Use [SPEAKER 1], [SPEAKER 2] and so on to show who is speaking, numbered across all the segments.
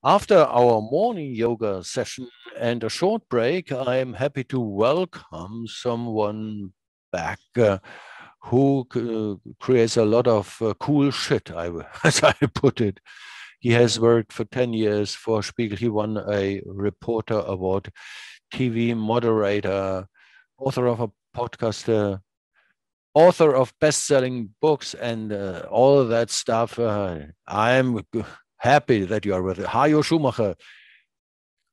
[SPEAKER 1] After our morning yoga session and a short break, I am happy to welcome someone back who creates a lot of cool shit, as I put it. He has worked for 10 years for Spiegel. He won a reporter award, TV moderator, author of a podcast, author of best-selling books, and all of that stuff. I'm happy that you are with it. Hajo Schumacher.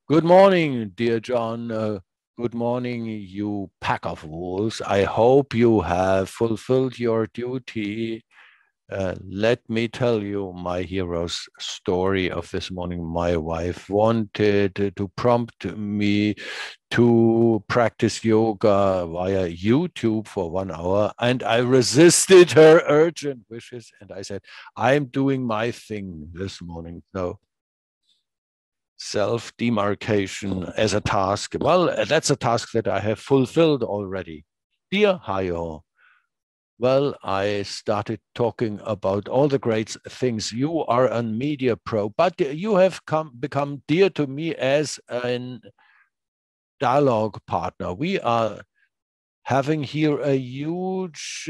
[SPEAKER 1] Good morning, dear John. Good morning, you pack of wolves. I hope you have fulfilled your duty. Let me tell you my hero's story of this morning. My wife wanted to prompt me to practice yoga via YouTube for 1 hour, and I resisted her urgent wishes. And I said, I'm doing my thing this morning. So self-demarcation as a task. Well, that's a task that I have fulfilled already. Dear Hajo, well, I started talking about all the great things. You are a media pro, but you have become dear to me as a dialogue partner. We are having here a huge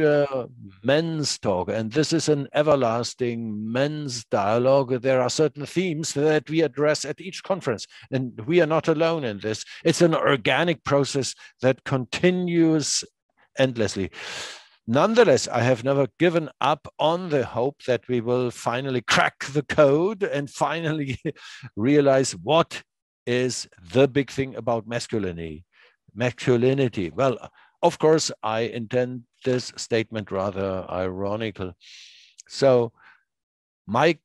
[SPEAKER 1] men's talk, and this is an everlasting men's dialogue. There are certain themes that we address at each conference, and we are not alone in this. It's an organic process that continues endlessly. Nonetheless, I have never given up on the hope that we will finally crack the code and finally realize what is the big thing about masculinity. Well, of course, I intend this statement rather ironical. So my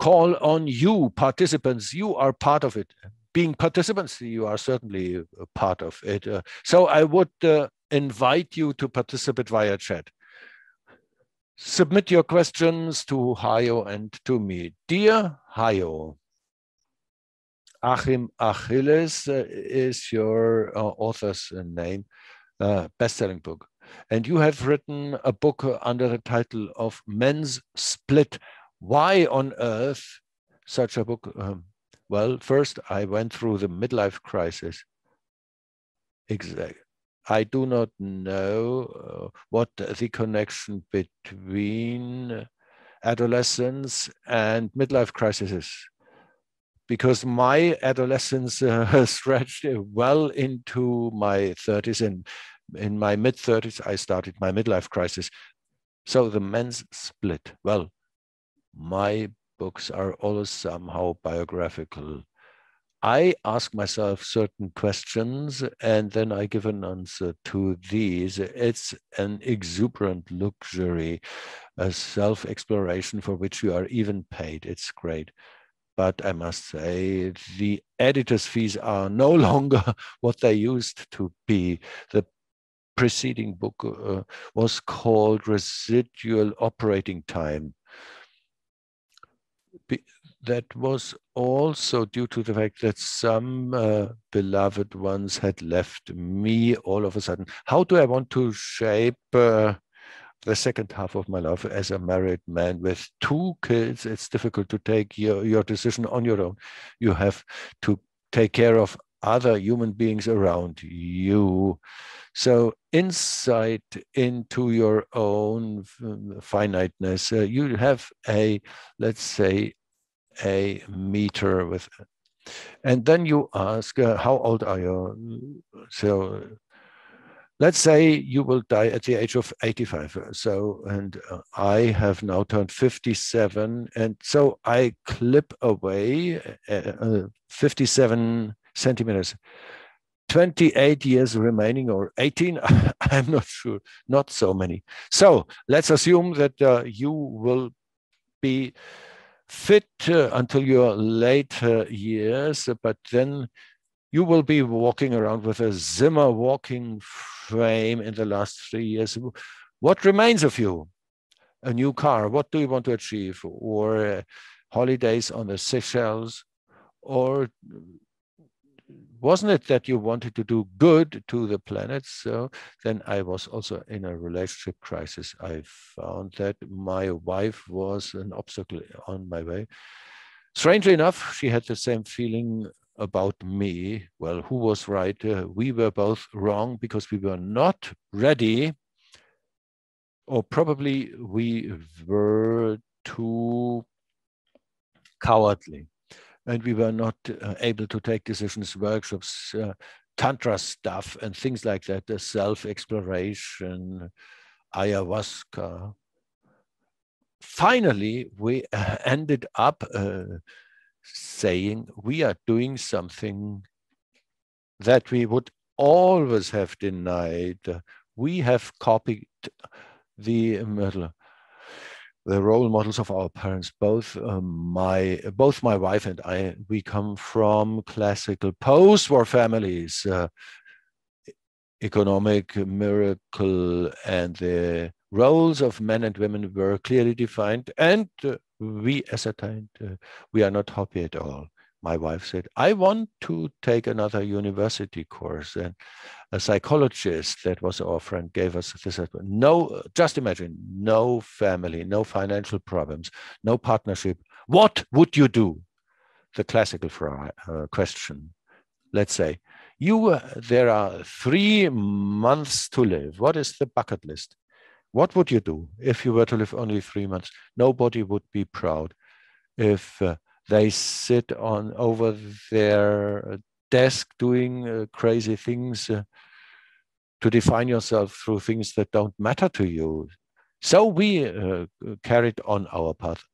[SPEAKER 1] call on you, participants, you are part of it. Being participants, you are certainly a part of it. So I would invite you to participate via chat. Submit your questions to Hajo and to me. Dear Hajo, Achim Achilles is your author's name, best-selling book. And you have written a book under the title of Men's Split. Why on earth such a book? Well, first, I went through the midlife crisis. Exactly. I do not know what the connection between adolescence and midlife crisis is, because my adolescence stretched well into my 30s, and in my mid-30s, I started my midlife crisis. So the men's split. Well, my books are always somehow biographical. I ask myself certain questions and then I give an answer to these. It's an exuberant luxury, a self-exploration for which you are even paid. It's great. But I must say, the editor's fees are no longer what they used to be. The preceding book was called Residual Operating Time. That was also due to the fact that some beloved ones had left me all of a sudden. How do I want to shape the second half of my life as a married man with 2 kids? It's difficult to take your decision on your own. You have to take care of other human beings around you. So insight into your own finiteness, you have let's say, a meter with, and then you ask, how old are you? So let's say you will die at the age of 85. So, and I have now turned 57. And so I clip away 57 centimeters, 28 years remaining, or 18, I'm not sure, not so many. So let's assume that you will be fit until your late years, but then you will be walking around with a Zimmer walking frame in the last 3 years. What remains of you? A new car. What do you want to achieve? Or holidays on the Seychelles? Or wasn't it that you wanted to do good to the planet? So then I was also in a relationship crisis. I found that my wife was an obstacle on my way. Strangely enough, she had the same feeling about me. Well, who was right? We were both wrong because we were not ready, or probably we were too cowardly, and we were not able to take decisions, workshops, tantra stuff, and things like that, the self-exploration, ayahuasca. Finally, we ended up saying we are doing something that we would always have denied. We have copied the role models of our parents. Both my wife and I, we come from classical post-war families, economic miracle, and the roles of men and women were clearly defined. And we ascertained we are not happy at all. My wife said, I want to take another university course. And a psychologist that was our friend gave us this advice. No, just imagine, no family, no financial problems, no partnership. What would you do? The classical question. Let's say, there are 3 months to live. What is the bucket list? What would you do if you were to live only 3 months? Nobody would be proud if they sit over their desk doing crazy things to define yourself through things that don't matter to you. So we carried on our path.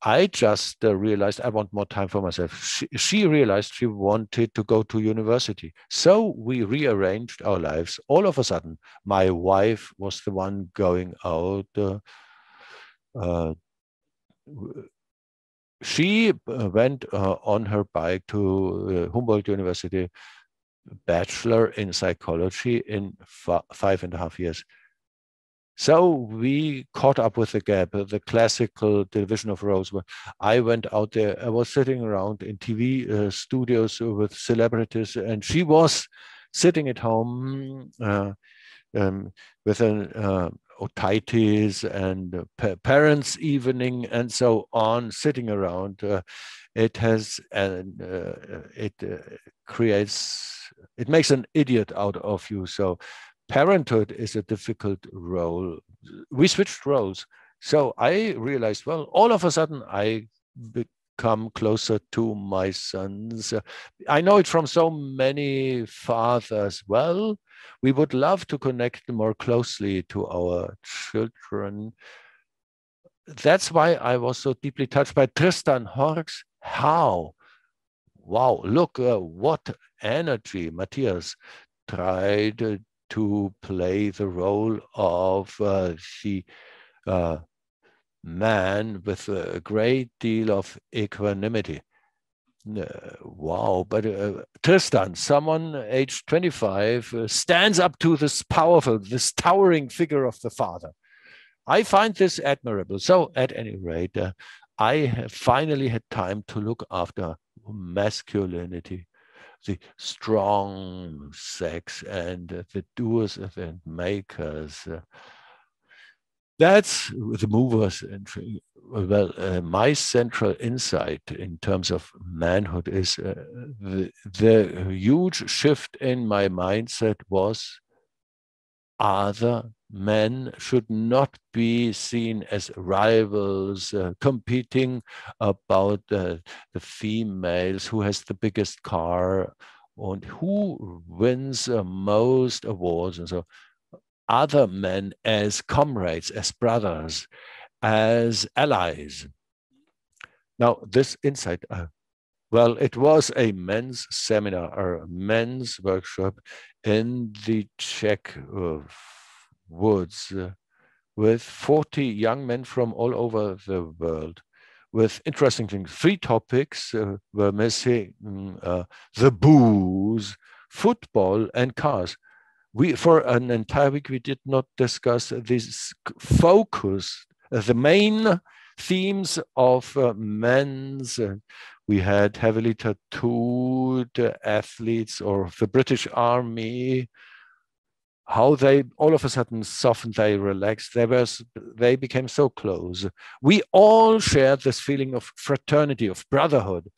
[SPEAKER 1] I just realized I want more time for myself. She realized she wanted to go to university. So we rearranged our lives. All of a sudden, my wife was the one going out. She went on her bike to Humboldt University, bachelor in psychology in 5.5 years. So we caught up with the gap, the classical division of roles. I went out there, I was sitting around in TV studios with celebrities, and she was sitting at home with an otitis and parents' evening and so on, sitting around. It makes an idiot out of you. So parenthood is a difficult role. We switched roles. So I realized, well, all of a sudden I become closer to my sons. I know it from so many fathers. Well, we would love to connect more closely to our children. That's why I was so deeply touched by Tristan Horck's How. Wow, look what energy Matthias tried to play the role of the man with a great deal of equanimity. Wow, but Tristan, someone aged 25, stands up to this powerful, this towering figure of the father. I find this admirable. So at any rate, I have finally had time to look after masculinity, the strong sex, and the doers and makers. That's the movers. Well, my central insight in terms of manhood is the huge shift in my mindset was other men should not be seen as rivals competing about the females, who has the biggest car and who wins most awards. And so other men as comrades, as brothers, as allies. Now, this insight, well, it was a men's seminar or a men's workshop in the Czech woods with 40 young men from all over the world with interesting things. 3 topics were missing: the booze, football, and cars. For an entire week, we did not discuss this focus. The main themes of men's. We had heavily tattooed athletes or the British Army, how they all of a sudden softened, they relaxed, they became so close. We all shared this feeling of fraternity, of brotherhood.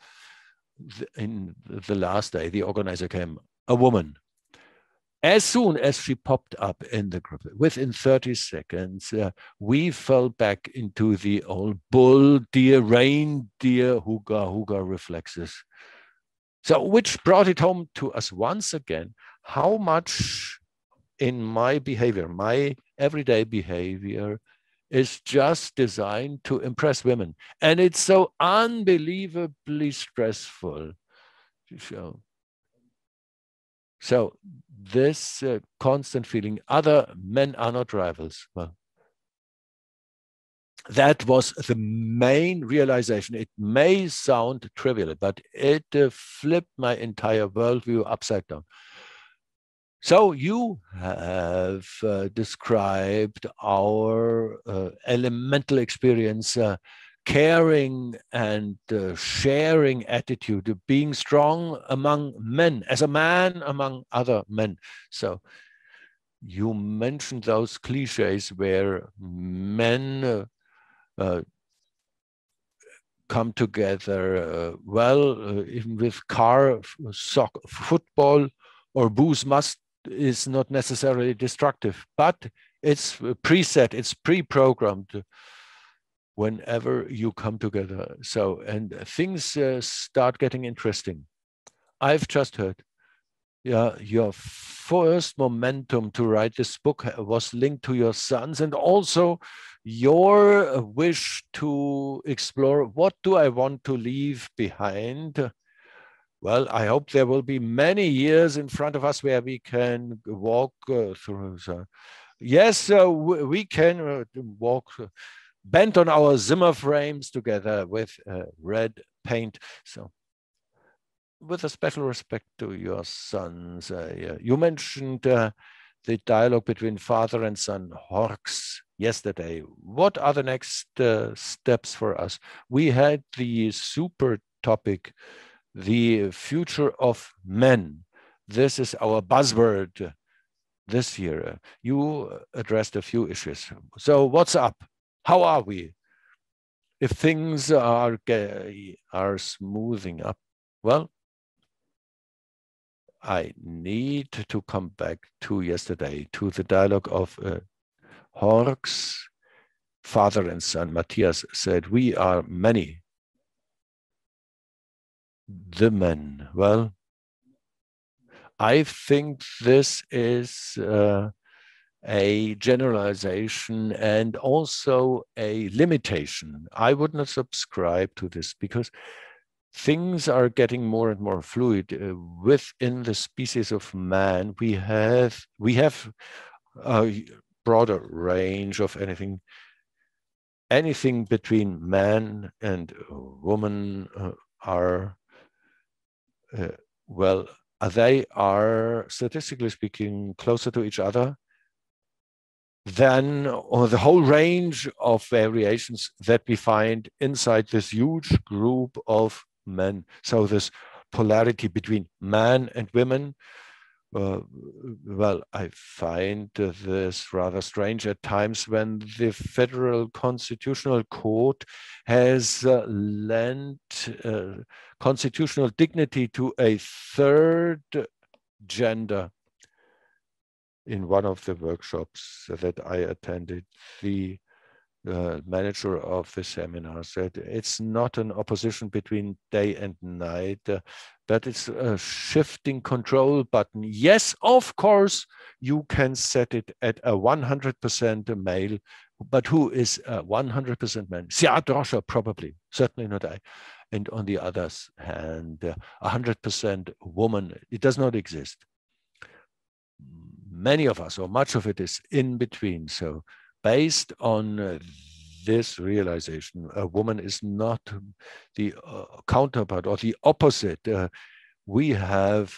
[SPEAKER 1] In the last day, the organizer came, a woman. As soon as she popped up in the group, within 30 seconds, we fell back into the old bull, deer, reindeer, hooga reflexes. So, which brought it home to us once again, how much in my behavior, my everyday behavior, is just designed to impress women. And it's so unbelievably stressful to show. So this constant feeling, other men are not rivals. Well, that was the main realization. It may sound trivial, but it flipped my entire worldview upside down. So you have described our elemental experience, caring and sharing attitude, being strong among men, as a man among other men. So you mentioned those cliches where men come together, even with car, soccer, football, or booze is not necessarily destructive, but it's preset, it's pre-programmed whenever you come together. So, and things start getting interesting. I've just heard, yeah, your first momentum to write this book was linked to your sons, and also your wish to explore, what do I want to leave behind? Well, I hope there will be many years in front of us where we can walk through. Yes, we can walk bent on our Zimmer frames together with red paint. So, with a special respect to your sons, you mentioned the dialogue between father and son, Horks, yesterday. What are the next steps for us? We had the super topic, the future of men. This is our buzzword this year. You addressed a few issues. So what's up? How are we? If things are smoothing up, well, I need to come back to yesterday, to the dialogue of Horks, father and son. Matthias said, we are many. The men. Well, I think this is a generalization and also a limitation. I would not subscribe to this because things are getting more and more fluid within the species of man. We have a broader range of anything between man and woman are they are statistically speaking closer to each other than the whole range of variations that we find inside this huge group of men. So this polarity between man and women, well, I find this rather strange at times when the Federal Constitutional Court has lent constitutional dignity to a third gender. In one of the workshops that I attended, the manager of the seminar said it's not an opposition between day and night, but it's a shifting control button. Yes, of course, you can set it at a 100% male, but who is 100% man? Siadrosha, probably, certainly not I. And on the other hand, 100% woman, it does not exist. Many of us, or much of it, is in between. So based on this realization, a woman is not the counterpart or the opposite. We have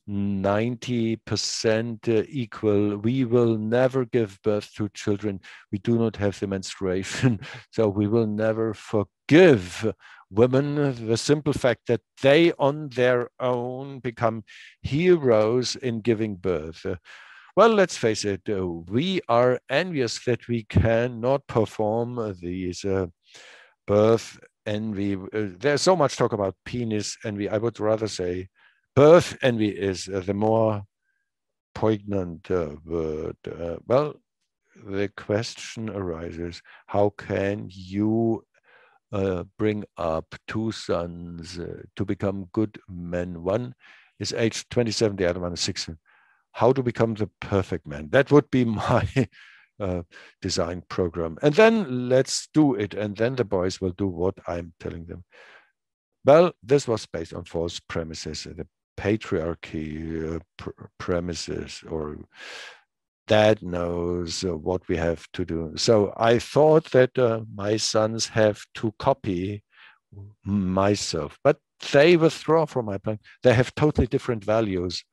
[SPEAKER 1] 90% equal. We will never give birth to children. We do not have the menstruation. So we will never forgive women the simple fact that they on their own become heroes in giving birth. Well, let's face it, we are envious that we cannot perform these birth envy. There's so much talk about penis envy. I would rather say birth envy is the more poignant word. Well, the question arises, how can you bring up two sons to become good men? One is aged 27, the other one is 16. How to become the perfect man? That would be my design program. And then let's do it. And then the boys will do what I'm telling them. Well, this was based on false premises, the patriarchy premises, or dad knows what we have to do. So I thought that my sons have to copy myself, but they withdraw from my plan. They have totally different values.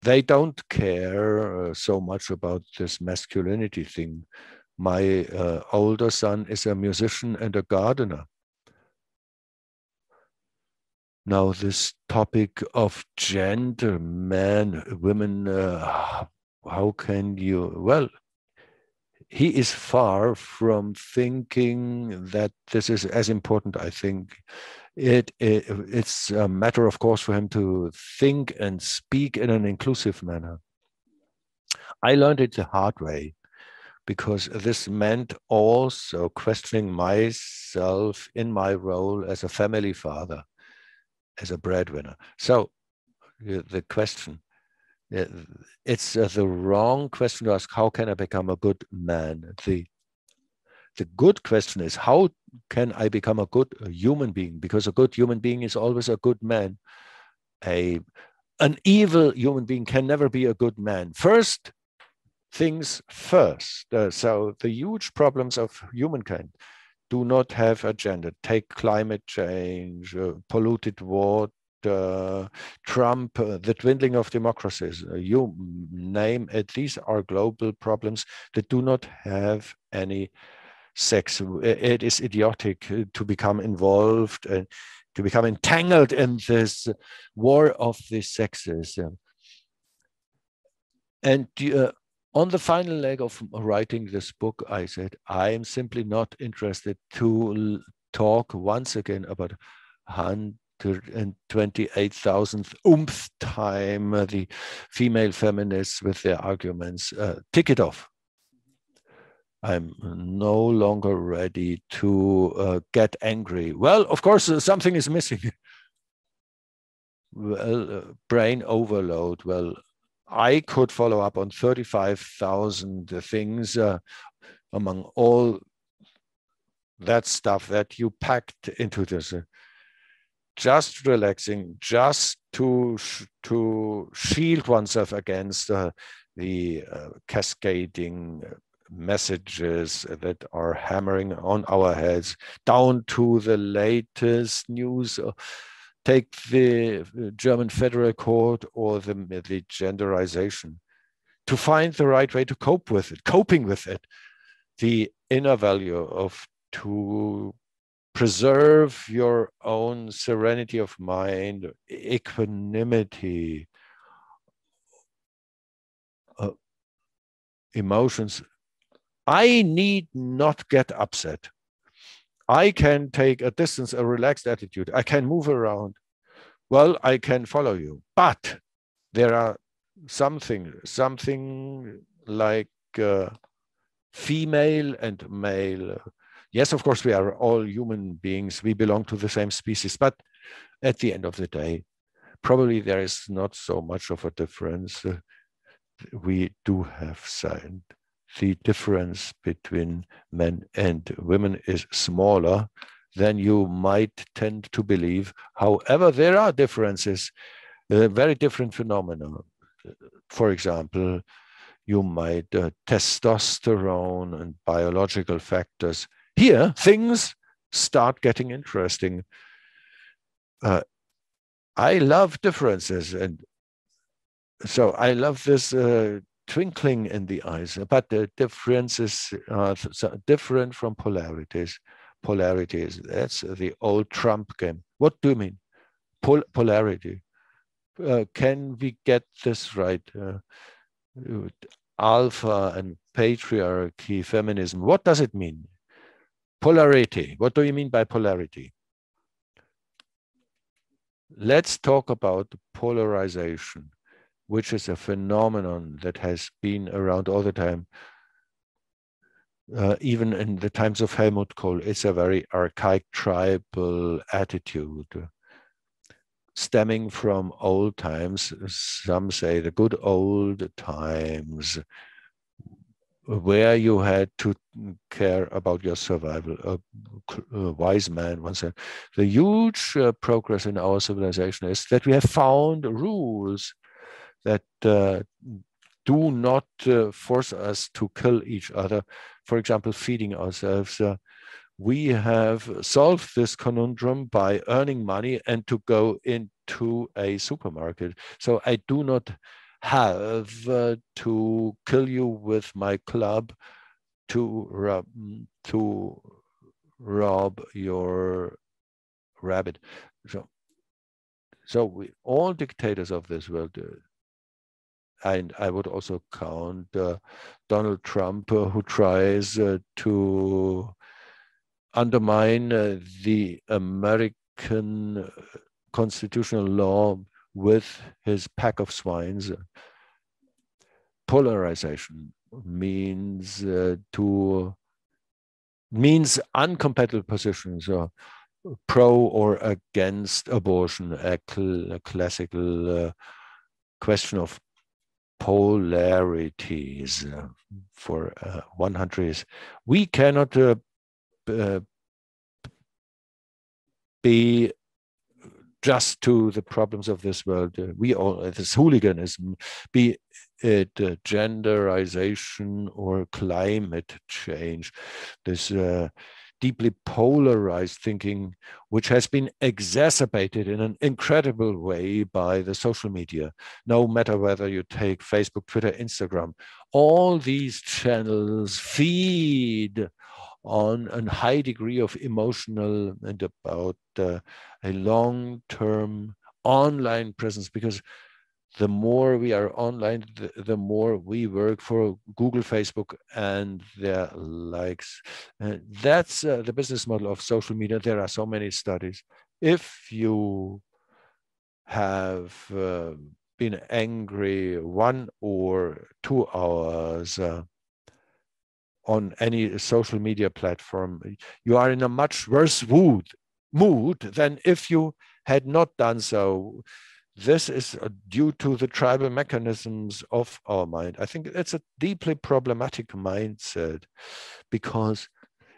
[SPEAKER 1] They don't care so much about this masculinity thing. My older son is a musician and a gardener. Now, this topic of gender, man, women, how can you? Well, he is far from thinking that this is as important, I think. It's a matter of course for him to think and speak in an inclusive manner. I learned it the hard way, because this meant also questioning myself in my role as a family father, as a breadwinner. So the question, it's the wrong question to ask, how can I become a good man? The good question is, how can I become a good human being? Because a good human being is always a good man. An evil human being can never be a good man. First things first. So the huge problems of humankind do not have a gender. Take climate change, polluted water, Trump, the dwindling of democracies. You name it. These are global problems that do not have any sex. It is idiotic to become involved and to become entangled in this war of the sexes. And on the final leg of writing this book, I said, I am simply not interested to talk once again about 128,000th time the female feminists with their arguments. Tick it off. I'm no longer ready to get angry. Well, of course, something is missing. Well, brain overload. Well, I could follow up on 35,000 things among all that stuff that you packed into this. Just relaxing, just to shield oneself against the cascading messages that are hammering on our heads, down to the latest news. Take the German Federal Court or the genderization, to find the right way to cope with it, coping with it, the inner value of to preserve your own serenity of mind, equanimity, emotions. I need not get upset. I can take a distance, a relaxed attitude. I can move around. Well, I can follow you. But there are something like female and male. Yes, of course, we are all human beings. We belong to the same species. But at the end of the day, probably there is not so much of a difference. We do have signed. The difference between men and women is smaller than you might tend to believe. However, there are differences, very different phenomena. For example, you might testosterone and biological factors. Here, things start getting interesting. I love differences, and so I love this twinkling in the eyes, but the differences are so different from polarities. Polarities, that's the old Trump game. What do you mean? Polarity. Can we get this right? Alpha and patriarchy, feminism. What does it mean? Polarity. What do you mean by polarity? Let's talk about polarization, which is a phenomenon that has been around all the time. Even in the times of Helmut Kohl, it's a very archaic tribal attitude stemming from old times. Some say the good old times, where you had to care about your survival. A wise man once said, the huge progress in our civilization is that we have found rules that do not force us to kill each other. For example, feeding ourselves. We have solved this conundrum by earning money and to go into a supermarket. So I do not have to kill you with my club to rob your rabbit. So all dictators of this world, and I would also count Donald Trump, who tries to undermine the American constitutional law with his pack of swines. Polarization means means uncompatible positions, pro or against abortion, a classical question of polarities for 100 years. We cannot be just to the problems of this world. We all, this hooliganism, be it genderization or climate change, this deeply polarized thinking, which has been exacerbated in an incredible way by the social media. No matter whether you take Facebook, Twitter, Instagram, all these channels feed on a high degree of emotional and about a long-term online presence, because the more we are online, the more we work for Google, Facebook, and their likes. That's the business model of social media. There are so many studies. If you have been angry 1 or 2 hours on any social media platform, you are in a much worse mood than if you had not done so. This is due to the tribal mechanisms of our mind. I think it's a deeply problematic mindset, because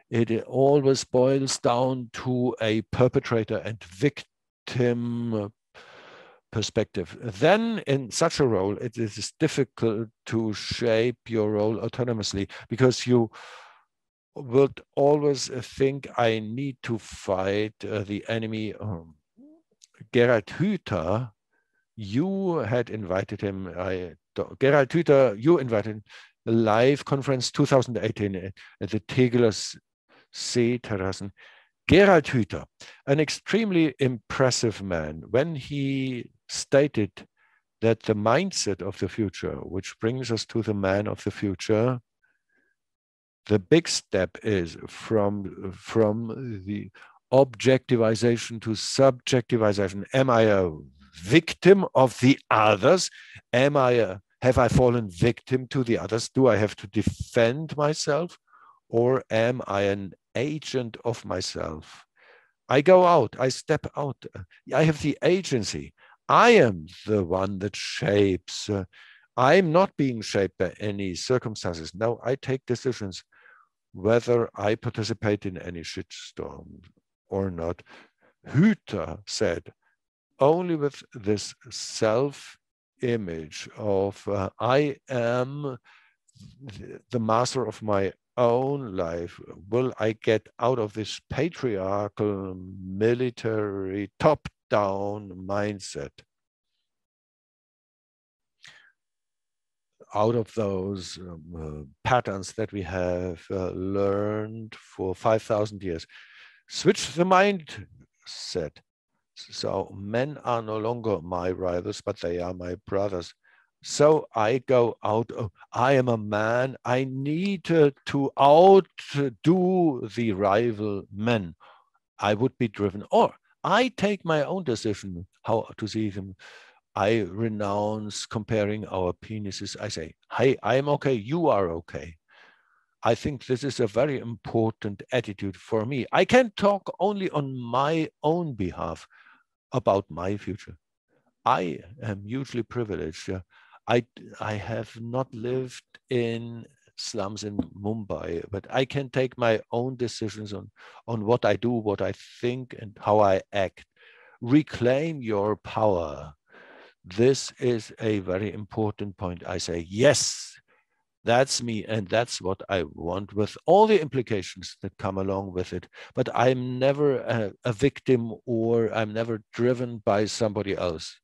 [SPEAKER 1] it always boils down to a perpetrator and victim perspective. Then in such a role, it is difficult to shape your role autonomously, because you would always think, I need to fight the enemy. Gerhard Hüther, you had invited him, Gerhard Hüther, you invited him, the live conference 2018 at the Tegeler Seeterrassen. Gerhard Hüther, an extremely impressive man, when he stated that the mindset of the future, which brings us to the man of the future, the big step is from the objectivization to subjectivization. Am I a victim of the others? Have I fallen victim to the others? Do I have to defend myself? Or am I an agent of myself? I go out, I step out, I have the agency. I am the one that shapes. I'm not being shaped by any circumstances. No, I take decisions whether I participate in any shitstorm or not. Hüther said, only with this self-image of I am the master of my own life will I get out of this patriarchal, military, top down mindset. Out of those patterns that we have learned for 5,000 years. Switch the mindset. So men are no longer my rivals, but they are my brothers. So I go out, I am a man, I need to outdo the rival men. I would be driven, or I take my own decision how to see them. I renounce comparing our penises. I say, hey, I'm okay, you are okay. I think this is a very important attitude for me. I can talk only on my own behalf about my future. I am hugely privileged. I have not lived in slums in Mumbai, but I can take my own decisions on what I do, what I think, and how I act. Reclaim your power. This is a very important point. I say, yes, that's me, and that's what I want, with all the implications that come along with it. But I'm never a victim, or I'm never driven by somebody else.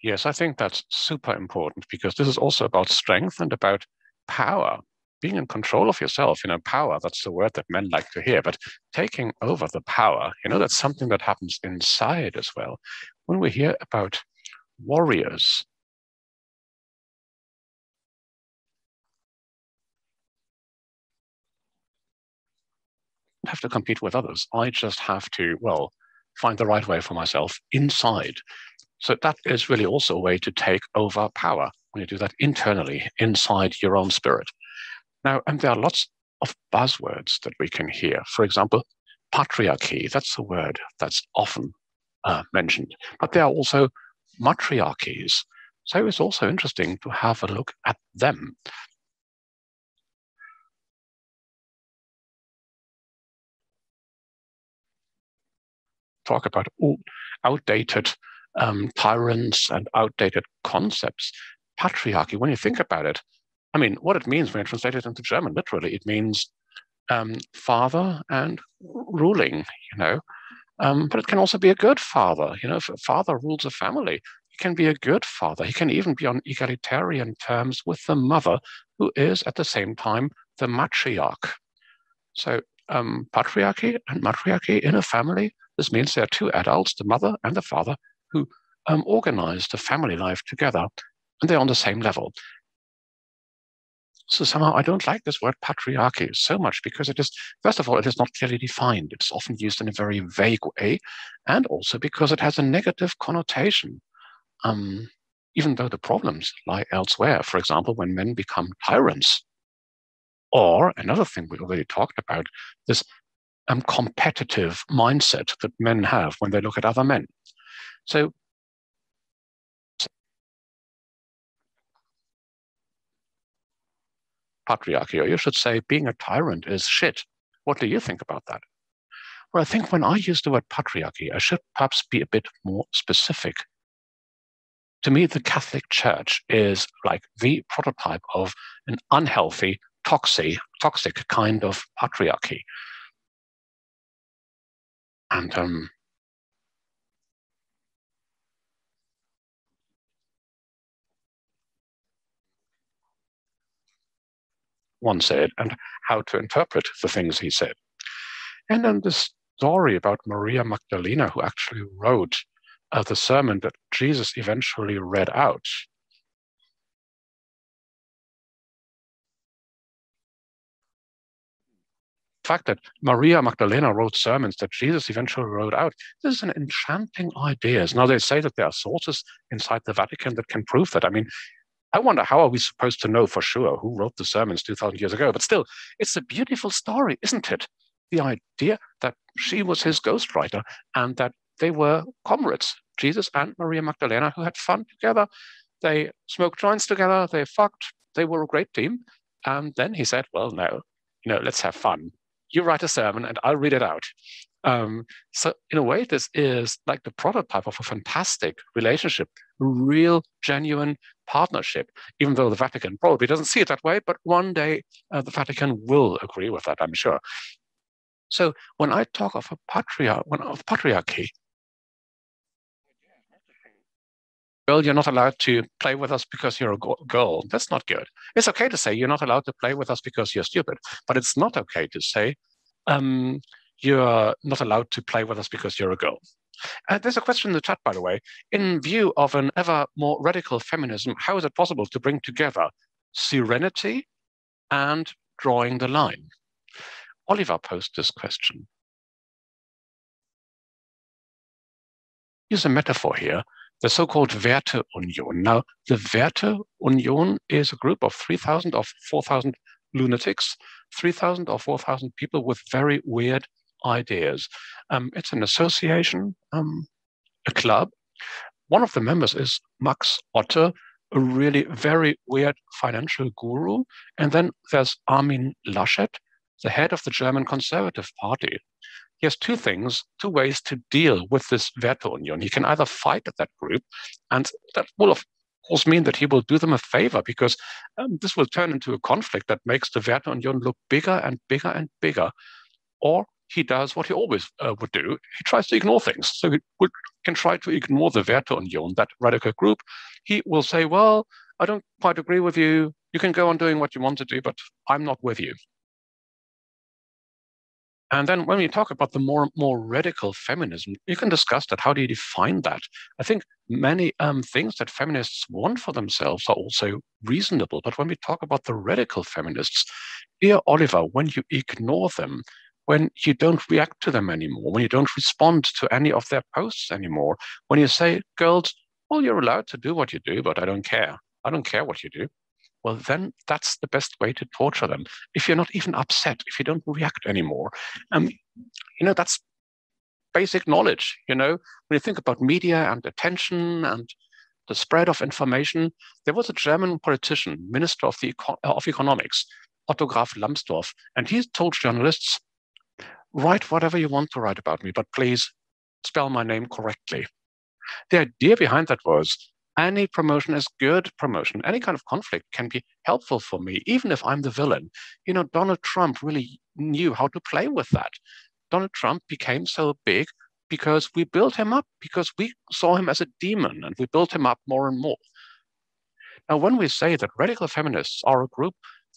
[SPEAKER 2] Yes, I think that's super important, because this is also about strength and about power, being in control of yourself. Power, that's the word that men like to hear, but taking over the power, that's something that happens inside as well. When we hear about warriors, I have to compete with others. I just have to, find the right way for myself inside. So that is really also a way to take over power, when you do that internally, inside your own spirit. Now, and there are lots of buzzwords that we can hear. For example, patriarchy, that's a word that's often mentioned. But there are also matriarchies. So it's also interesting to have a look at them. Talk about outdated tyrants and outdated concepts. Patriarchy, when you think about it, what it means when you translate it into German, literally, it means father and ruling, but it can also be a good father. If a father rules a family, he can be a good father. He can even be on egalitarian terms with the mother, who is at the same time the matriarch. So patriarchy and matriarchy in a family, this means there are two adults, the mother and the father, who organize the family life together, and they're on the same level. So somehow I don't like this word patriarchy so much, because it is, first of all, it is not clearly defined. It's often used in a very vague way, and also because it has a negative connotation, even though the problems lie elsewhere. For example, when men become tyrants, or another thing we already talked about, this competitive mindset that men have when they look at other men. So patriarchy, or you should say being a tyrant, is shit. What do you think about that? Well, I think when I use the word patriarchy, I should perhaps be a bit more specific. To me, the Catholic Church is like the prototype of an unhealthy, toxic kind of patriarchy. And one said, and how to interpret the things he said. And then this story about Maria Magdalena, who actually wrote the sermon that Jesus eventually read out. The fact that Maria Magdalena wrote sermons that Jesus eventually wrote out, this is an enchanting idea. Now, they say that there are sources inside the Vatican that can prove that. I wonder, how are we supposed to know for sure who wrote the sermons 2,000 years ago? But still, it's a beautiful story, isn't it? The idea that she was his ghostwriter, and that they were comrades, Jesus and Maria Magdalena, who had fun together. They smoked joints together, they fucked, they were a great team. And then he said, well, no, let's have fun. You write a sermon and I'll read it out. So in a way, this is like the prototype of a fantastic relationship, real, genuine partnership, even though the Vatican probably doesn't see it that way. But one day the Vatican will agree with that, I'm sure. So when I talk of patriarchy, girl, you're not allowed to play with us because you're a girl. That's not good. It's okay to say you're not allowed to play with us because you're stupid, but it's not okay to say you're not allowed to play with us because you're a girl. There's a question in the chat, by the way. In view of an ever more radical feminism, how is it possible to bring together serenity and drawing the line? Oliver posed this question. Use a metaphor here, the so-called Werteunion. Now, the Werteunion is a group of 3,000 or 4,000 lunatics, 3,000 or 4,000 people with very weird ideas. It's an association, a club. One of the members is Max Otte, a really very weird financial guru. And then there's Armin Laschet, the head of the German Conservative Party. He has two ways to deal with this Werteunion. He can either fight that group, and that will, of course, mean that he will do them a favor, because this will turn into a conflict that makes the Werteunion look bigger and bigger and bigger. Or he does what he always would do. He tries to ignore things. So he can try to ignore the Werteunion, that radical group. He will say, well, I don't quite agree with you. You can go on doing what you want to do, but I'm not with you. And then when we talk about the more radical feminism, you can discuss that. How do you define that? I think many things that feminists want for themselves are also reasonable. But when we talk about the radical feminists, dear Oliver, when you ignore them, when you don't react to them anymore, when you don't respond to any of their posts anymore, when you say, girls, well, you're allowed to do what you do, but I don't care. I don't care what you do. Well, then that's the best way to torture them. If you're not even upset, if you don't react anymore, that's basic knowledge. When you think about media and attention and the spread of information, there was a German politician, Minister of Economics, Otto Graf Lambsdorff, and he told journalists, write whatever you want to write about me, but please spell my name correctly. The idea behind that was, any promotion is good promotion. Any kind of conflict can be helpful for me, even if I'm the villain. Donald Trump really knew how to play with that. Donald Trump became so big because we built him up, because we saw him as a demon, and we built him up more and more. Now, when we say that radical feminists are a group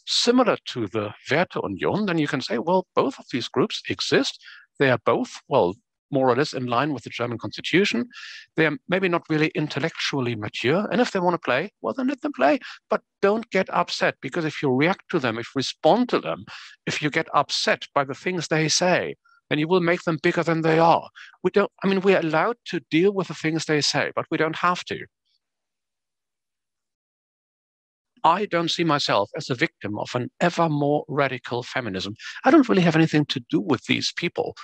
[SPEAKER 2] similar to the Werteunion, then you can say, well, both of these groups exist. They are both, well, more or less in line with the German constitution. They are maybe not really intellectually mature. And if they want to play, well, then let them play. But don't get upset, because if you react to them, if you respond to them, if you get upset by the things they say, then you will make them bigger than they are. We're allowed to deal with the things they say, but we don't have to. I don't see myself as a victim of an ever more radical feminism. I don't really have anything to do with these people.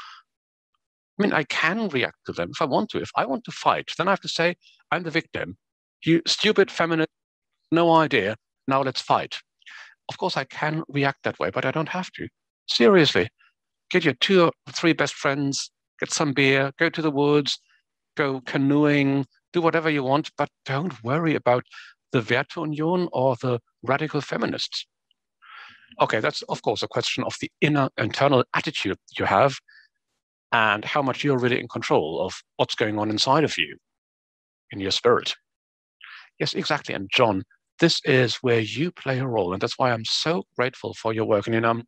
[SPEAKER 2] I can react to them if I want to. If I want to fight, then I have to say, I'm the victim. You stupid feminist, no idea. Now let's fight. Of course, I can react that way, but I don't have to. Seriously, get your 2 or 3 best friends, get some beer, go to the woods, go canoeing, do whatever you want, but don't worry about the Werteunion or the radical feminists. Okay, that's, of course, a question of the internal attitude you have, and how much you're really in control of what's going on inside of you, in your spirit. Yes, exactly. And John, this is where you play a role. And that's why I'm so grateful for your work. And I'm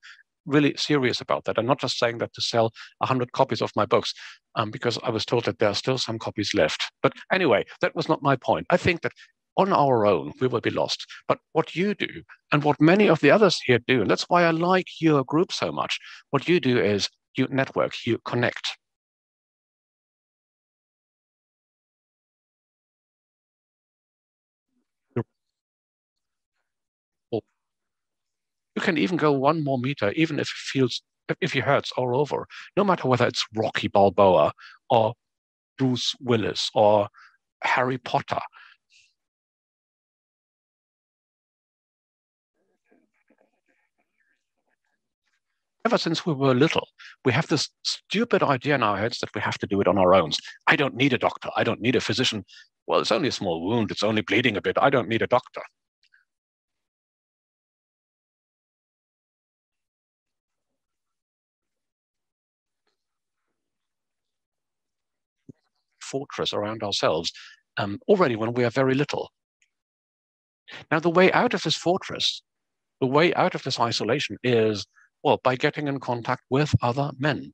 [SPEAKER 2] really serious about that. I'm not just saying that to sell 100 copies of my books, because I was told that there are still some copies left. But anyway, that was not my point. I think that on our own, we will be lost. But what you do, and what many of the others here do, and that's why I like your group so much, what you do is you network, you connect. You can even go 1 more meter, even if it hurts all over, no matter whether it's Rocky Balboa or Bruce Willis or Harry Potter. Ever since we were little, we have this stupid idea in our heads that we have to do it on our own. I don't need a doctor. I don't need a physician. Well, it's only a small wound. It's only bleeding a bit. I don't need a doctor. fortress around ourselves already when we are very little. Now, the way out of this fortress, the way out of this isolation is, well, by getting in contact with other men.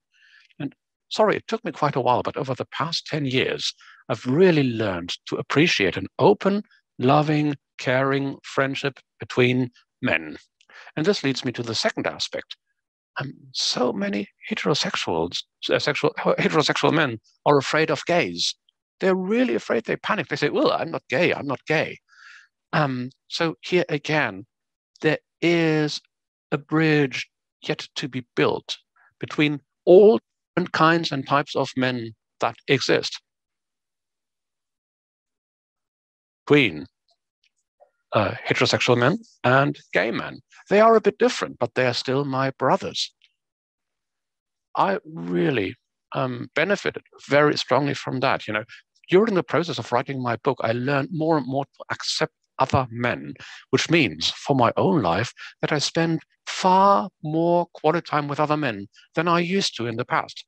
[SPEAKER 2] And sorry, it took me quite a while, but over the past 10 years, I've really learned to appreciate an open, loving, caring friendship between men. And this leads me to the second aspect. So many heterosexual men are afraid of gays. They're really afraid. They panic. They say, well, I'm not gay. I'm not gay. So here again, there is a bridge yet to be built between all different kinds and types of men that exist. Between heterosexual men and gay men. They are a bit different, but they are still my brothers. I really benefited very strongly from that. You know, during the process of writing my book, I learned more and more to accept other men, which means for my own life that I spend far more quality time with other men than I used to in the past.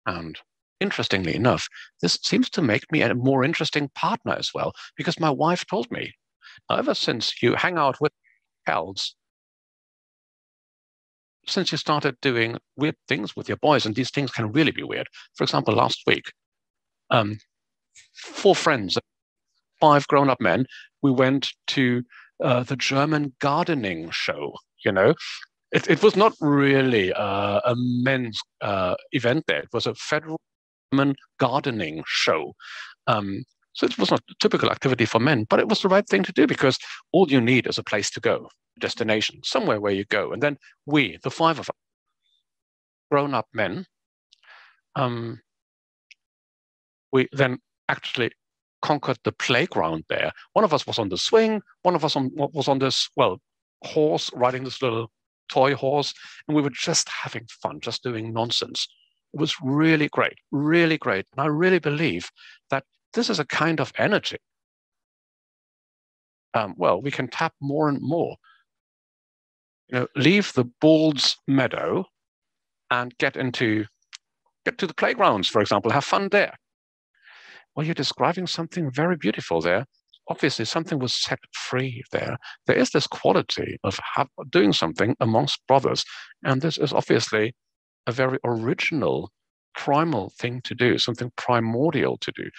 [SPEAKER 2] And interestingly enough, this seems to make me a more interesting partner as well, because my wife told me, ever since you hang out with pals, since you started doing weird things with your boys, and these things can really be weird. For example, last week, 4 friends, 5 grown-up men, we went to the German gardening show, you know. It was not really a men's event there. It was a federal German gardening show. So it was not a typical activity for men, but it was the right thing to do because all you need is a place to go, a destination, somewhere where you go. And then we, the 5 of us, grown-up men, we then actually conquered the playground there. One of us was on the swing, one of us was on this, well, horse, riding this little toy horse, and we were just having fun, just doing nonsense. It was really great, really great. And I really believe that this is a kind of energy. Well, we can tap more and more. You know, leave the Bulls meadow and get to the playgrounds, for example, have fun there. Well, you're describing something very beautiful there. Obviously, something was set free there. There is this quality of doing something amongst brothers, and this is obviously a very original, primal thing to do, something primordial to do.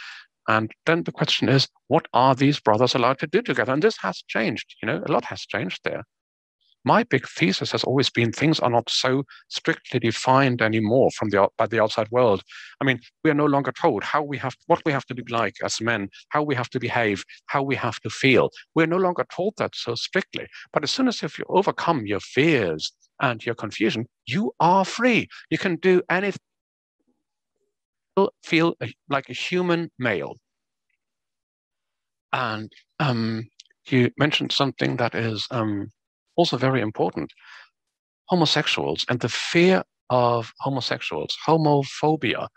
[SPEAKER 2] And then the question is, what are these brothers allowed to do together? And this has changed, you know, a lot has changed there. My big thesis has always been things are not so strictly defined anymore by the outside world. I mean, we are no longer told what we have to be like as men, how we have to behave, how we have to feel. We're no longer told that so strictly. But as soon as if you overcome your fears and your confusion, you are free. You can do anything. Feel like a human male. And you mentioned something that is also very important. Homosexuals and the fear of homosexuals, homophobia.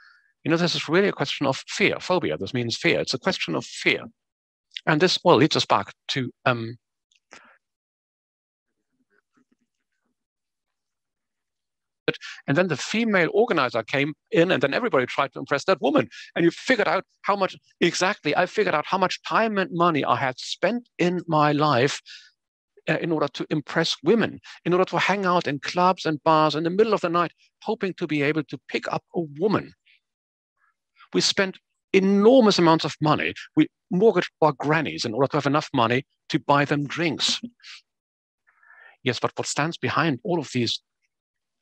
[SPEAKER 2] You know, this is really a question of fear. Phobia, this means fear. It's a question of fear. And this, well, leads us back to and then the female organizer came in, and then everybody tried to impress that woman. And you figured out how much, exactly, I figured out how much time and money I had spent in my life in order to impress women, in order to hang out in clubs and bars in the middle of the night, hoping to be able to pick up a woman. We spent enormous amounts of money. We mortgaged our grannies in order to have enough money to buy them drinks. Yes, but what stands behind all of these,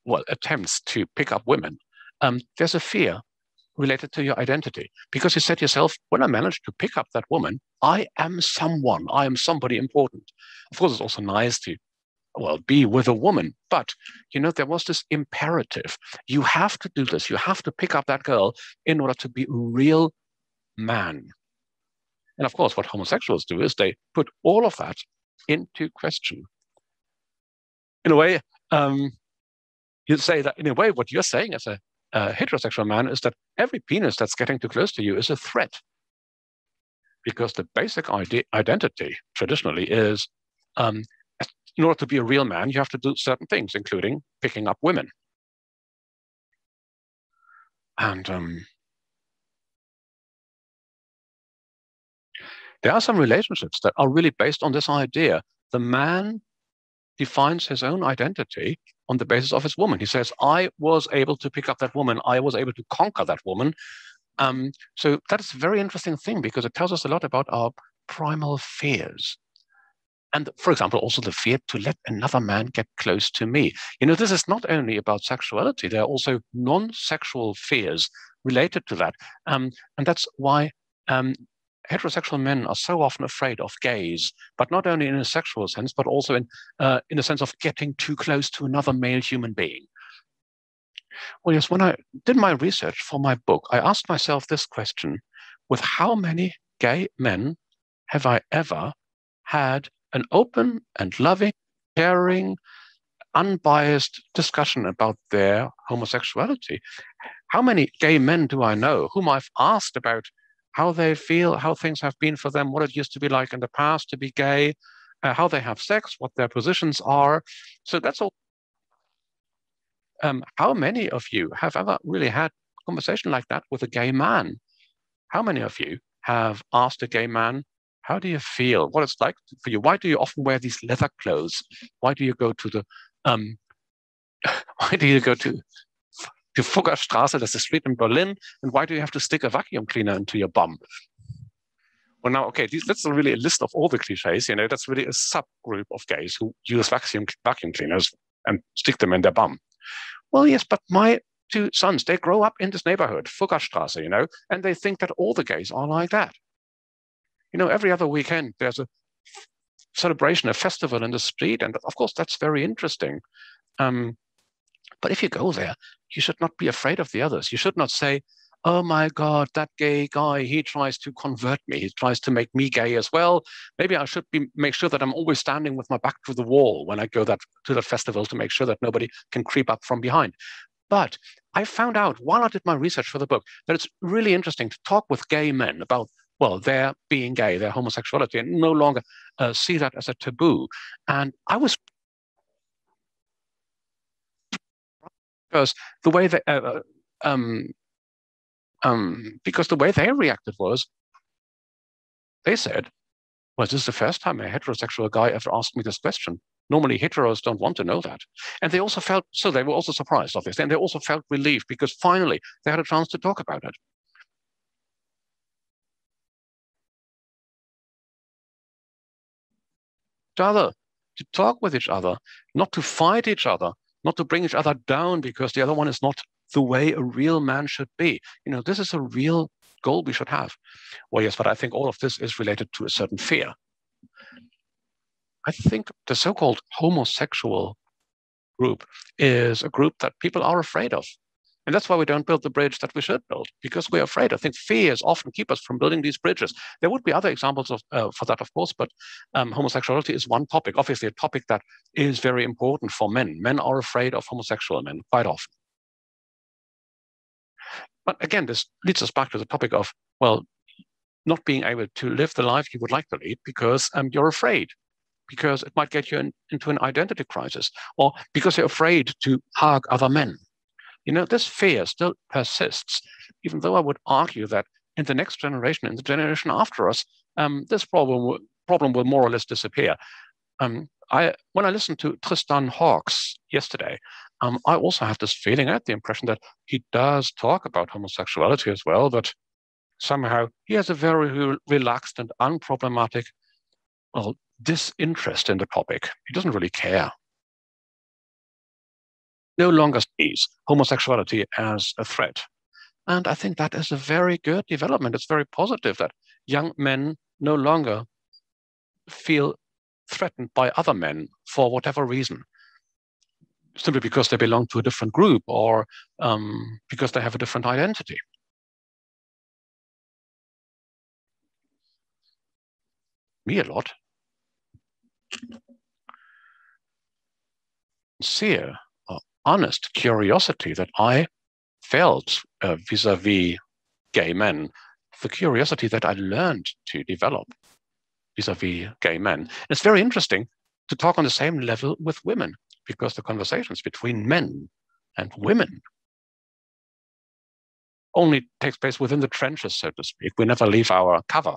[SPEAKER 2] well, attempts to pick up women, there's a fear related to your identity. Because you said to yourself, when I manage to pick up that woman, I am someone, I am somebody important. Of course, it's also nice to, well, be with a woman. But, you know, there was this imperative. You have to do this. You have to pick up that girl in order to be a real man. And of course, what homosexuals do is they put all of that into question. In a way, you'd say that, in a way, what you're saying as a heterosexual man is that every penis that's getting too close to you is a threat. Because the basic identity traditionally is, in order to be a real man, you have to do certain things, including picking up women. And There are some relationships that are really based on this idea. The man defines his own identity on the basis of his woman. He says, I was able to pick up that woman. I was able to conquer that woman. So that's a very interesting thing because it tells us a lot about our primal fears. And for example, also the fear to let another man get close to me. You know, this is not only about sexuality. There are also non-sexual fears related to that. And that's why heterosexual men are so often afraid of gays, but not only in a sexual sense, but also in the sense of getting too close to another male human being. Well, yes, when I did my research for my book, I asked myself this question: with how many gay men have I ever had an open and loving, caring, unbiased discussion about their homosexuality? How many gay men do I know whom I've asked about how they feel, how things have been for them, what it used to be like in the past to be gay, how they have sex, what their positions are? So that's all. How many of you have ever really had a conversation like that with a gay man? How many of you have asked a gay man, how do you feel? What it's like for you? Why do you often wear these leather clothes? Why do you go to the why do you go to Fuggerstraße, that's the street in Berlin, and why do you have to stick a vacuum cleaner into your bum? Well, now, okay, that's really a list of all the cliches. You know, that's really a subgroup of gays who use vacuum cleaners and stick them in their bum. Well, yes, but my two sons, they grow up in this neighborhood, Fuggerstraße, you know, and they think that all the gays are like that. You know, every other weekend there's a celebration, a festival in the street, and of course that's very interesting. But if you go there, you should not be afraid of the others. You should not say, oh my God, that gay guy, he tries to convert me. He tries to make me gay as well. Maybe I should make sure that I'm always standing with my back to the wall when I go to that festival to make sure that nobody can creep up from behind. But I found out while I did my research for the book that it's really interesting to talk with gay men about, well, their being gay, their homosexuality, and no longer see that as a taboo. And I was, because the way they, because the way they reacted was, they said, well, this is the first time a heterosexual guy ever asked me this question. Normally heteros don't want to know that. And they also felt, so they were also surprised, obviously, and they also felt relieved because finally they had a chance to talk about it. To talk with each other, not to fight each other, not to bring each other down because the other one is not the way a real man should be. You know, this is a real goal we should have. Well, yes, but I think all of this is related to a certain fear. I think the so-called homosexual group is a group that people are afraid of. And that's why we don't build the bridge that we should build, because we're afraid. I think fears often keep us from building these bridges. There would be other examples of, for that, of course, but homosexuality is one topic, obviously a topic that is very important for men. Men are afraid of homosexual men quite often. But again, this leads us back to the topic of, well, not being able to live the life you would like to lead because you're afraid, because it might get you into an identity crisis, or because you're afraid to hug other men. You know, this fear still persists, even though I would argue that in the next generation, in the generation after us, this problem will more or less disappear. When I listened to Tristan Hawkes yesterday, I also have this feeling, I had the impression that he does talk about homosexuality as well, but somehow he has a very relaxed and unproblematic, well, disinterest in the topic. He doesn't really care. No longer sees homosexuality as a threat. And I think that is a very good development. It's very positive that young men no longer feel threatened by other men for whatever reason, simply because they belong to a different group or because they have a different identity. Me a lot. Sincere, honest curiosity that I felt vis-a-vis gay men, the curiosity that I learned to develop vis-a-vis gay men. And it's very interesting to talk on the same level with women, because the conversations between men and women only takes place within the trenches, so to speak. We never leave our cover.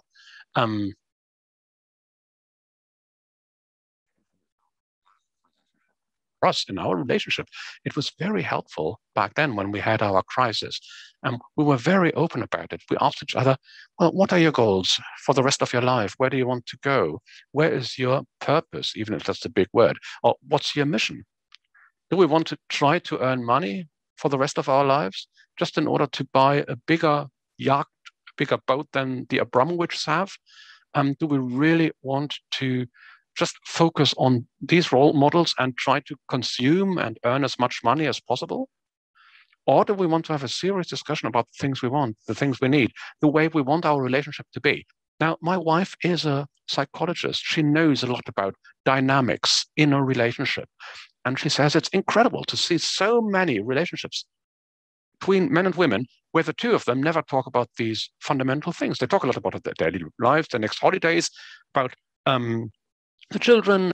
[SPEAKER 2] for us in our relationship, it was very helpful back then when we had our crisis. And we were very open about it. We asked each other, well, what are your goals for the rest of your life? Where do you want to go? Where is your purpose, even if that's a big word? Or what's your mission? Do we want to try to earn money for the rest of our lives just in order to buy a bigger yacht, a bigger boat than the Abramoviches have? Do we really want to just focus on these role models and try to consume and earn as much money as possible? Or do we want to have a serious discussion about the things we want, the things we need, the way we want our relationship to be? Now, my wife is a psychologist. She knows a lot about dynamics in a relationship. And she says it's incredible to see so many relationships between men and women where the two of them never talk about these fundamental things. They talk a lot about their daily lives, their next holidays, about the children,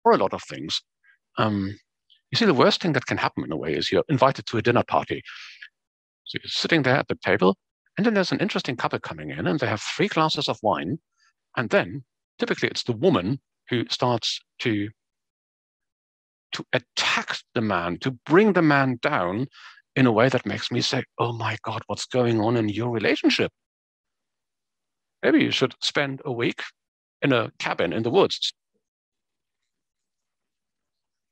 [SPEAKER 2] or a lot of things. You see, the worst thing that can happen in a way is you're invited to a dinner party. So you're sitting there at the table, and then there's an interesting couple coming in, and they have 3 glasses of wine. And then typically it's the woman who starts to attack the man, to bring the man down in a way that makes me say, oh my God, what's going on in your relationship? Maybe you should spend a week in a cabin in the woods.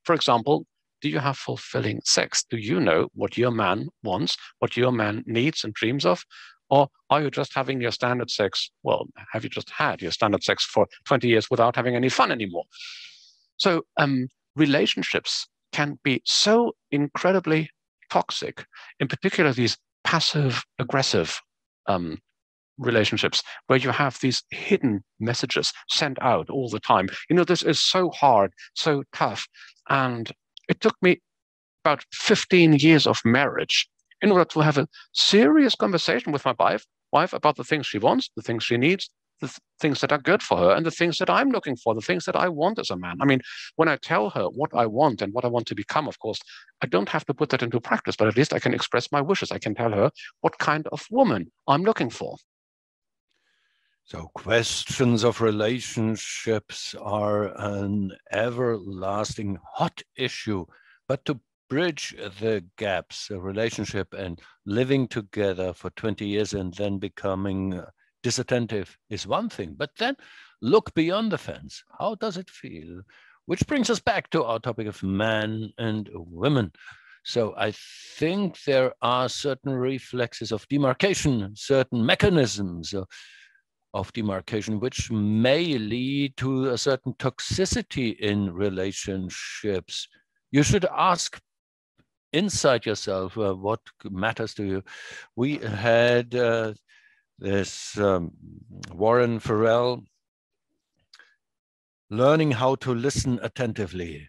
[SPEAKER 2] For example, do you have fulfilling sex? Do you know what your man wants, what your man needs and dreams of? Or are you just having your standard sex? Well, have you just had your standard sex for 20 years without having any fun anymore? So relationships can be so incredibly toxic, in particular these passive-aggressive relationships where you have these hidden messages sent out all the time. You know, this is so hard, so tough. And it took me about 15 years of marriage in order to have a serious conversation with my wife about the things she wants, the things she needs, the things that are good for her, and the things that I'm looking for, the things that I want as a man. I mean, when I tell her what I want and what I want to become, of course, I don't have to put that into practice, but at least I can express my wishes. I can tell her what kind of woman I'm looking for.
[SPEAKER 1] So questions of relationships are an everlasting hot issue, but to bridge the gaps, a relationship and living together for 20 years and then becoming disattentive is one thing, but then look beyond the fence. How does it feel? Which brings us back to our topic of men and women. So I think there are certain reflexes of demarcation, certain mechanisms of demarcation, which may lead to a certain toxicity in relationships. You should ask inside yourself what matters to you. We had this Warren Farrell, learning how to listen attentively,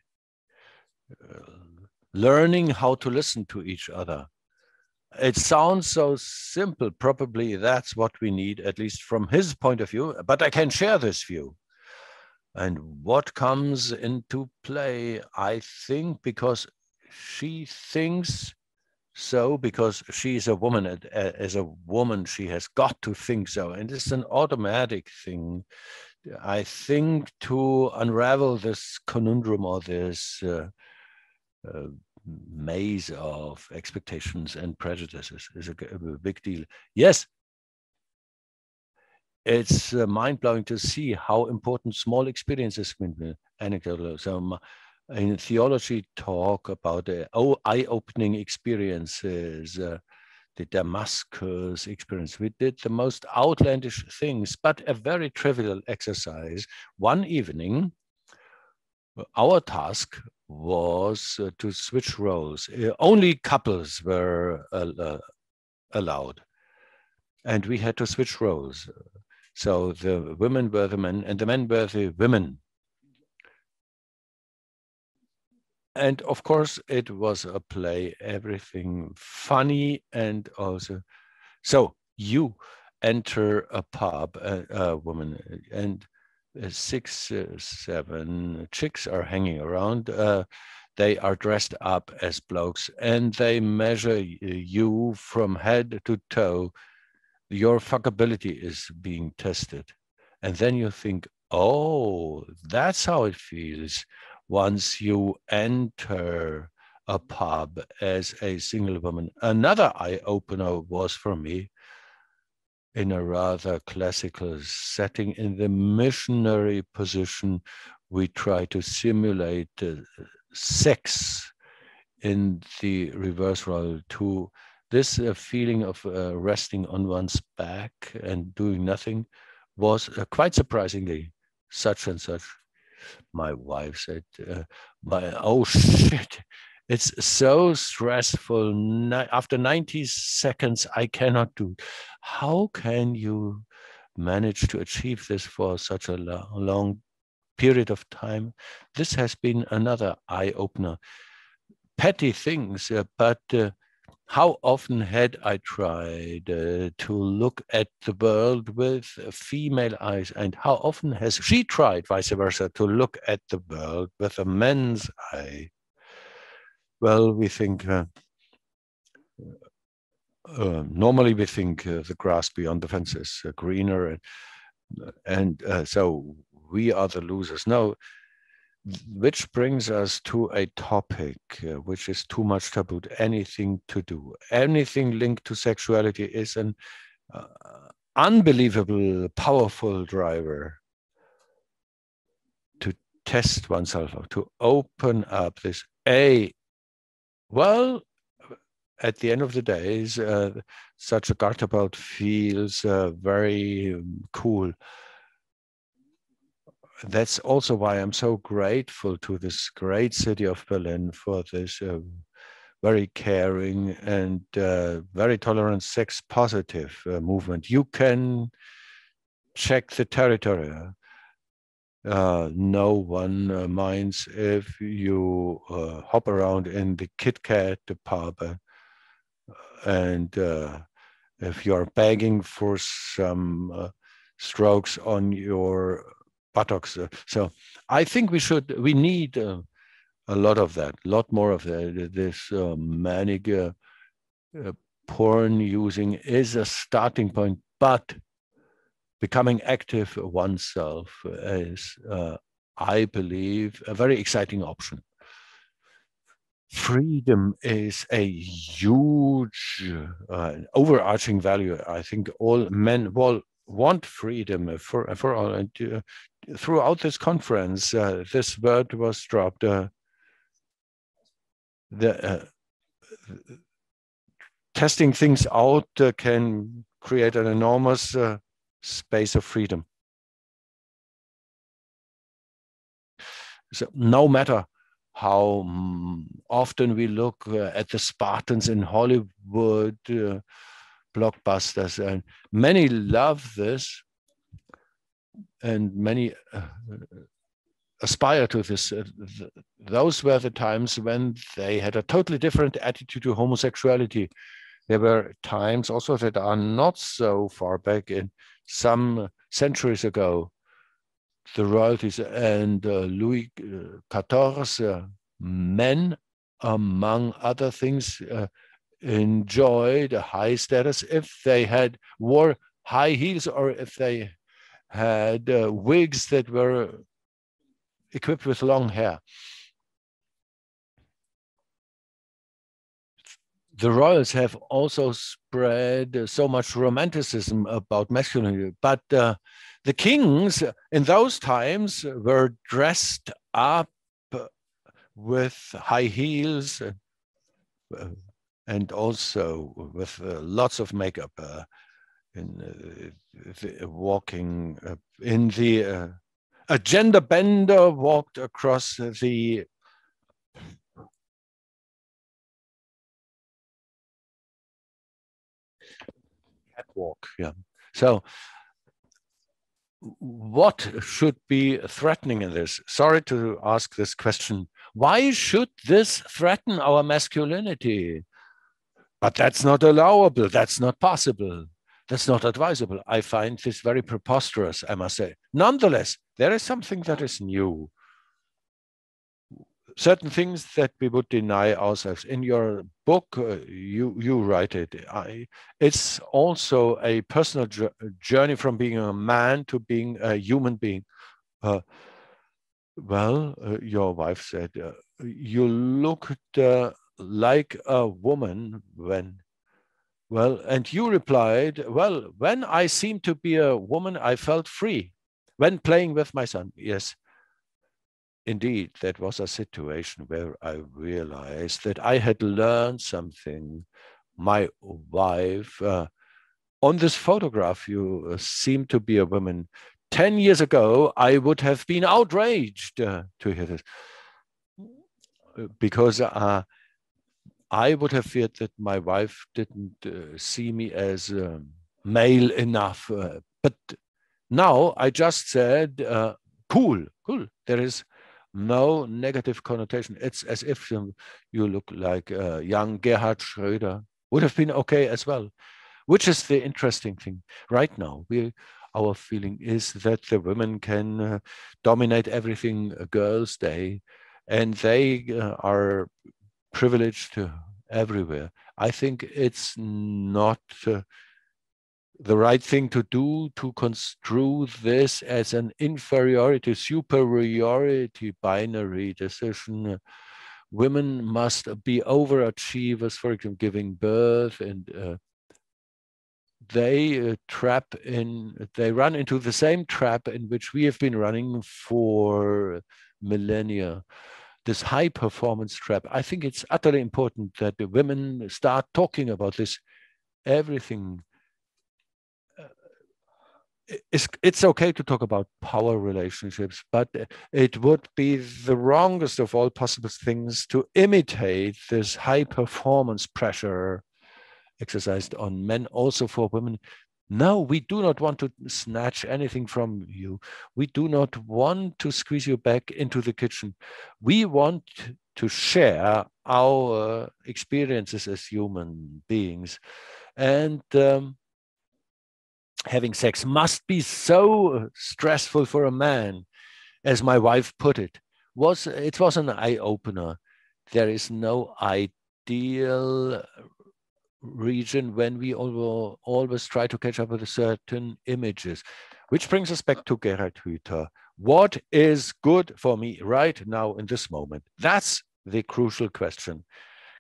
[SPEAKER 1] learning how to listen to each other. It sounds so simple. Probably that's what we need, at least from his point of view, but I can share this view. And what comes into play, I think, because she thinks so, because she's a woman. As a woman, she has got to think so. And it's an automatic thing. I think to unravel this conundrum or this maze of expectations and prejudices is a big deal. Yes, it's mind-blowing to see how important small experiences can be. Anecdotal. So in theology, talk about eye-opening experiences, the Damascus experience. We did the most outlandish things, but a very trivial exercise. One evening, our task was to switch roles. Only couples were allowed, and we had to switch roles. So the women were the men, and the men were the women. And of course, it was a play, everything funny, and also, so you enter a pub, a woman, and 6, 7 chicks are hanging around. They are dressed up as blokes, and they measure you from head to toe. Your fuckability is being tested. And then you think, oh, that's how it feels. once you enter a pub as a single woman. Another eye-opener was for me, in a rather classical setting, in the missionary position, we try to simulate sex in the reverse role, to this feeling of resting on one's back and doing nothing was quite surprisingly such and such. My wife said, oh shit, it's so stressful. After 90 seconds, I cannot do. How can you manage to achieve this for such a long period of time? This has been another eye-opener. Petty things, but how often had I tried to look at the world with female eyes, and how often has she tried, vice versa, to look at the world with a man's eye? Well, we think, normally we think the grass beyond the fence is greener, and so we are the losers. No, which brings us to a topic which is too much taboo. Anything to do, anything linked to sexuality is an unbelievable, powerful driver to test oneself out, to open up this. Well, at the end of the day, such a garter belt feels very cool. That's also why I'm so grateful to this great city of Berlin for this very caring and very tolerant, sex positive movement. You can check the territory. No one minds if you hop around in the Kit Kat, the pub, and if you're begging for some strokes on your buttocks. So I think we need a lot of that, a lot more of that. This manic porn using is a starting point, but becoming active oneself is, I believe, a very exciting option. Freedom is a huge overarching value. I think all men want freedom for all. And throughout this conference, this word was dropped. Testing things out can create an enormous space of freedom. So no matter how often we look at the Spartans in Hollywood blockbusters, and many love this, and many aspire to this. Those were the times when they had a totally different attitude to homosexuality. There were times also that are not so far back, in some centuries ago, the royalties and Louis XIV, men, among other things, enjoyed a high status if they wore high heels, or if they had wigs that were equipped with long hair. The royals have also spread so much romanticism about masculinity, but the kings in those times were dressed up with high heels and also with lots of makeup, walking in the a gender bender walked across the catwalk. Yeah. So what should be threatening in this? Sorry to ask this question. Why should this threaten our masculinity? But that's not allowable. That's not possible. That's not advisable. I find this very preposterous, I must say. Nonetheless, there is something that is new. Certain things that we would deny ourselves. In your book, you write it. It's also a personal journey from being a man to being a human being. Well, your wife said, you looked like a woman when, well, and you replied, well, when I seemed to be a woman, I felt free. When playing with my son, yes, indeed, that was a situation where I realized that I had learned something. My wife, on this photograph, you seem to be a woman. 10 years ago, I would have been outraged to hear this because I would have feared that my wife didn't see me as male enough. But now I just said, cool, cool. There is no negative connotation. It's as if you look like young Gerhard Schröder. Would have been okay as well, which is the interesting thing. Right now, our feeling is that the women can dominate everything girls day, and they are privileged everywhere. I think it's not the right thing to do to construe this as an inferiority, superiority binary decision. Women must be overachievers, for example, giving birth, and they run into the same trap in which we have been running for millennia, this high performance trap. I think it's utterly important that the women start talking about this. Everything. It's okay to talk about power relationships, but it would be the wrongest of all possible things to imitate this high performance pressure exercised on men, also for women. No, we do not want to snatch anything from you. We do not want to squeeze you back into the kitchen. We want to share our experiences as human beings. And having sex must be so stressful for a man, as my wife put it. It was an eye-opener. There is no ideal region when we always try to catch up with certain images, which brings us back to Gerhard Hüther. What is good for me right now in this moment? That's the crucial question.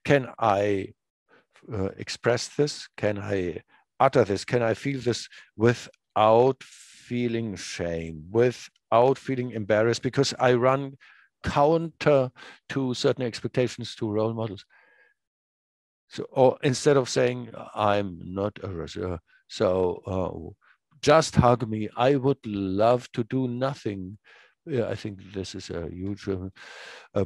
[SPEAKER 1] Can I express this? Can I utter this? Can I feel this without feeling shame, without feeling embarrassed, because I run counter to certain expectations, to role models? So, or instead of saying, I'm not a wrestler, so just hug me, I would love to do nothing. Yeah, I think this is a huge,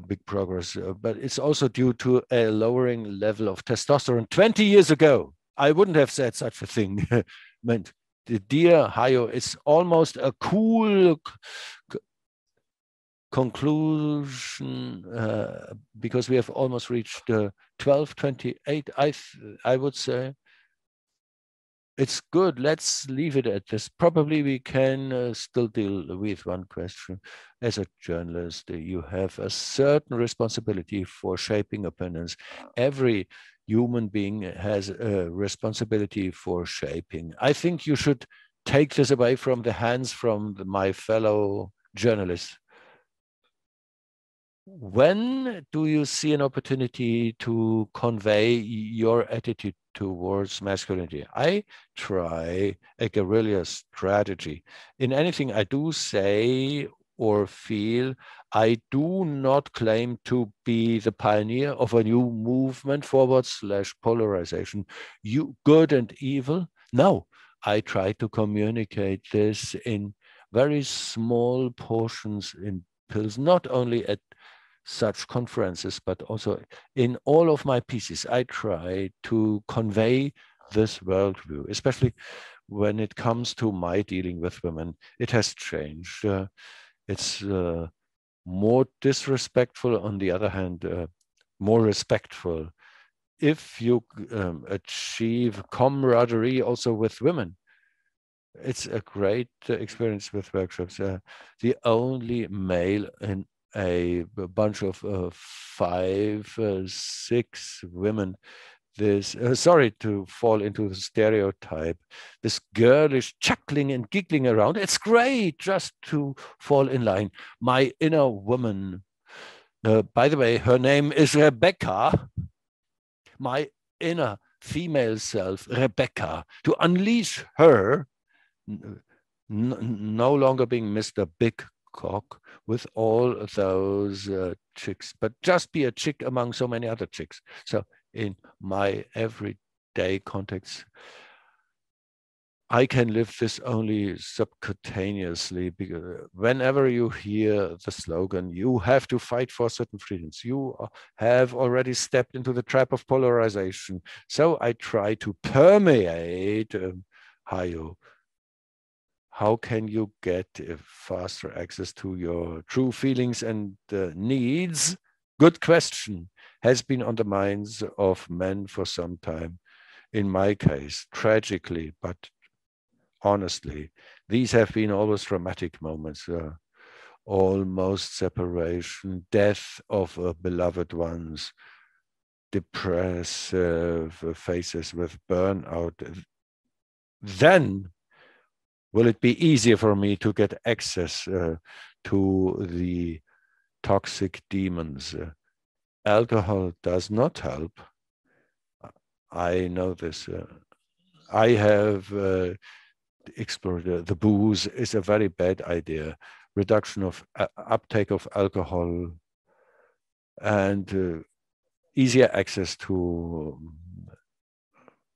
[SPEAKER 1] big progress, but it's also due to a lowering level of testosterone. 20 years ago, I wouldn't have said such a thing. Meant, the dear Hajo, it's almost a cool conclusion, because we have almost reached 12:28. I would say it's good. Let's leave it at this. Probably we can still deal with one question. As a journalist, you have a certain responsibility for shaping opinions. Every human being has a responsibility for shaping. I think you should take this away from the hands from my fellow journalists. When do you see an opportunity to convey your attitude towards masculinity? I try a guerrilla strategy. In anything I do say or feel, I do not claim to be the pioneer of a new movement /polarization, you good and evil. No, I try to communicate this in very small portions, in pills, not only at such conferences, but also in all of my pieces. I try to convey this worldview, especially when it comes to my dealing with women. It has changed. It's more disrespectful, on the other hand, more respectful. If you achieve camaraderie also with women, it's a great experience with workshops. The only male in a bunch of 5, 6 women. this, sorry to fall into the stereotype, this girlish chuckling and giggling around. It's great just to fall in line. My inner woman, by the way, her name is Rebecca. My inner female self, Rebecca, to unleash her, no longer being Mr. Big Cock with all those chicks, but just be a chick among so many other chicks. So in my everyday context, I can live this only subcutaneously, because whenever you hear the slogan, you have to fight for certain freedoms, you have already stepped into the trap of polarization. So I try to permeate, Hajo, how can you get faster access to your true feelings and needs? Good question. Has been on the minds of men for some time. In my case, tragically, but honestly, these have been always dramatic moments, almost separation, death of beloved ones, depressive faces with burnout. Then will it be easier for me to get access to the toxic demons? Alcohol does not help. I know this. I have explored the booze is a very bad idea. Reduction of uptake of alcohol and easier access to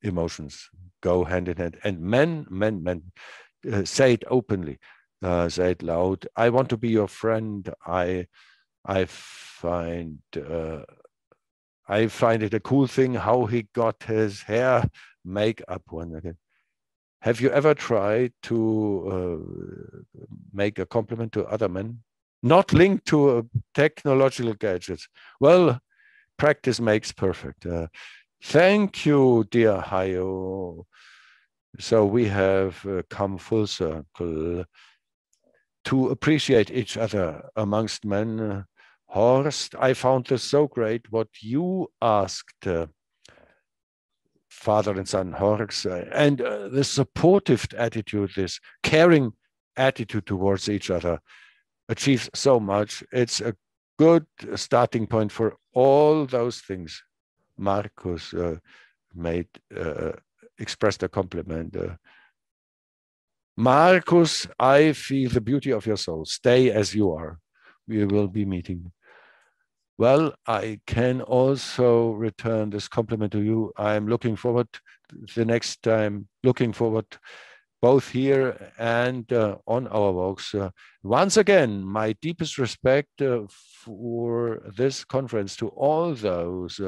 [SPEAKER 1] emotions go hand in hand. And men, say it openly, say it loud. I want to be your friend. I find it a cool thing how he got his hair makeup one again. Have you ever tried to make a compliment to other men? Not linked to technological gadgets. Well, practice makes perfect. Thank you, dear Hajo. So we have come full circle to appreciate each other amongst men. Horst, I found this so great what you asked, father and son, Horst, and the supportive attitude, this caring attitude towards each other achieves so much. It's a good starting point for all those things. Marcus expressed a compliment. Marcus, I feel the beauty of your soul. Stay as you are. We will be meeting. Well, I can also return this compliment to you. I'm looking forward the next time, looking forward both here and on our walks. Once again, my deepest respect for this conference to all those.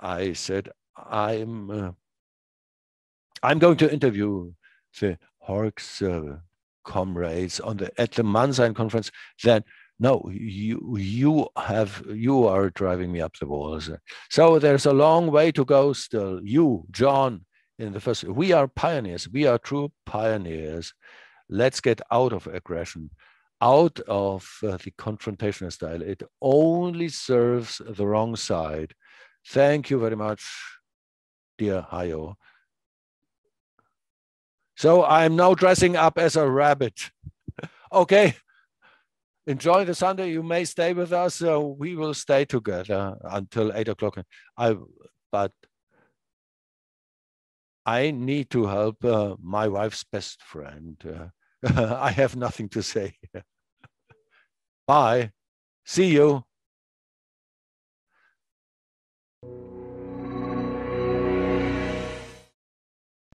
[SPEAKER 1] I said, I'm going to interview the Horks comrades at the MANN SEIN conference. Then no, you are driving me up the walls. So there's a long way to go still. You, John, in the first, we are pioneers. We are true pioneers. Let's get out of aggression, out of the confrontational style. It only serves the wrong side. Thank you very much, dear Hajo. So I'm now dressing up as a rabbit. Okay. Enjoy the Sunday. You may stay with us. We will stay together until 8 o'clock. But I need to help my wife's best friend. I have nothing to say. Bye. See you.